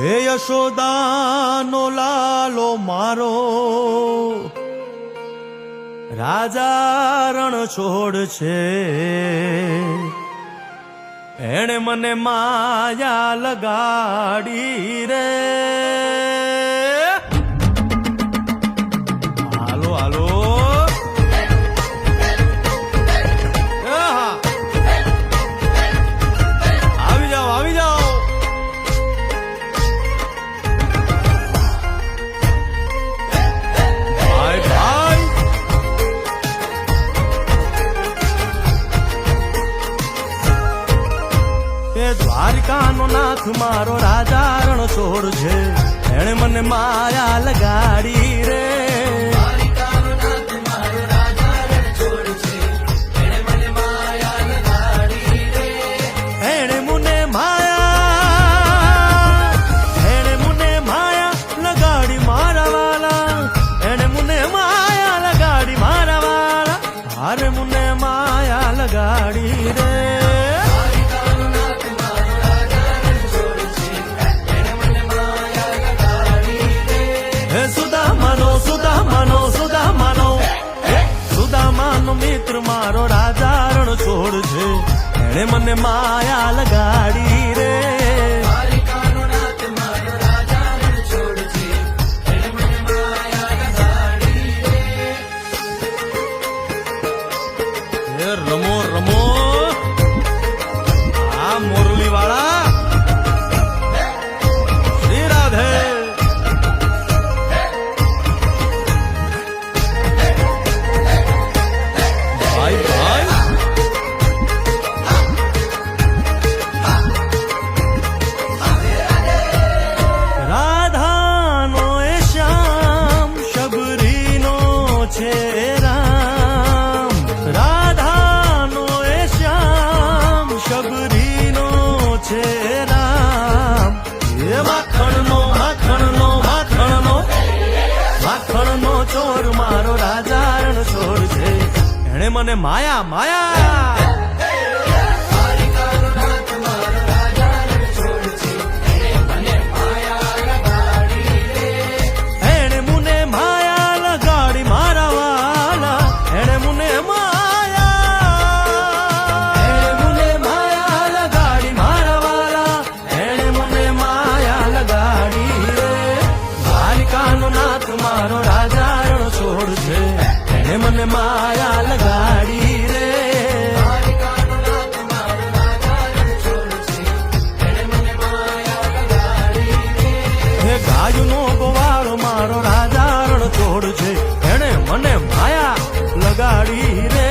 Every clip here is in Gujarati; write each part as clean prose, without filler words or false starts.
હે યશોદાનો લાલો મારો રાજા રણ છોડ છે, એણે મને માયા લગાડી રે. હાલો હાલો આવી જાઓ આવી જાઓ. દ્વારિકાનો નાથ મારો રાજા રણ છોડ છે, એણે મને માયા લગાડી રે. દ્વારિકાનો નાથ મારો રાજા રણ છોડ છે, એણે મને માયા લગાડી રે. એણે મને માયા લગાડી મારા વાલા, એણે મને માયા લગાડી મારા વાલા. હારે લગાડી રે. હે સુદામાનો સુદામાનો સુદામાનો સુદામાનો મિત્ર મારો રાજા રણ છોડ છે, એણે મને માયા લગાડી રે. એ રમો રમો આ મોરલી વાળા શ્રી રાધે. ભાઈ ભાઈ રાધાનો એ શ્યામ શબરીનો છે રામ. રાધાનો એ શ્યામ શબરીનો છે રામ. એ માખણનો માખણનો માખણનો માખણનો ચોર મારો રાજા રણ છોડ છે, એણે મને માયા માયા. એણે મને માયા લગાડી મારા વાલા, એણે મને માયા. એણે મને માયા લગાડી મારા વાલા, એણે મને માયા લગાડી રે. દ્વારિકાનો નાથ મારો રાજા રણ છોડ છે, એણે મને માયા લગાડી રે. હે ગાયનો ગોવાળો મારો રાજા રણ છોડ છે, એણે મને માયા લગાડી રે.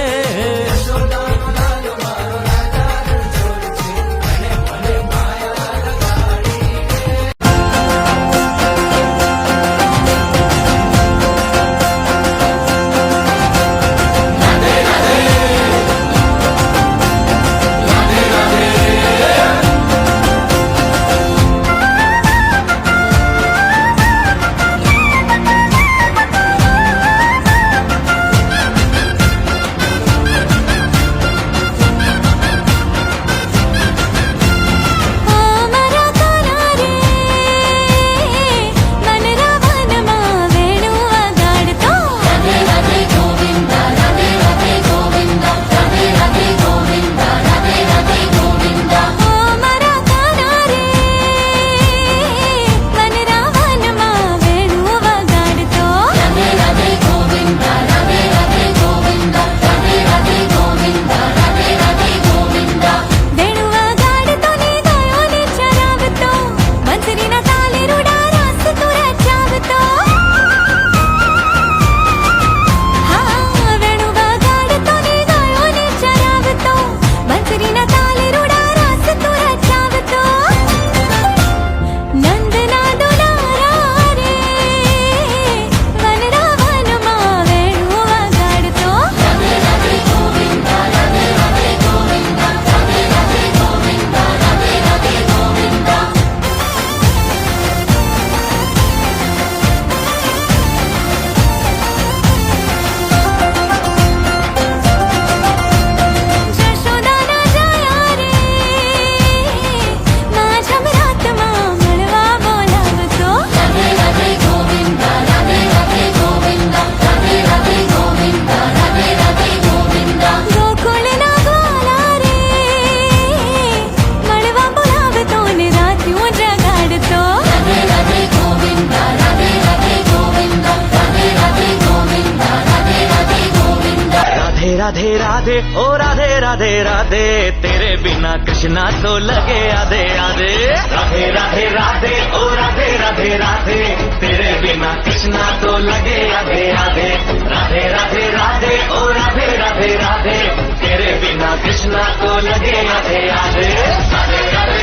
राधे राधे ओ राधे राधे राधे, तेरे बिना कृष्णा तो लगे आधे आधे. राधे राधे राधे ओ राधे राधे राधे, तेरे बिना कृष्णा तो लगे आधे आधे. राधे राधे राधे ओ राधे राधे राधे, तेरे बिना कृष्णा तो लगे आधे आधे. राधे राधे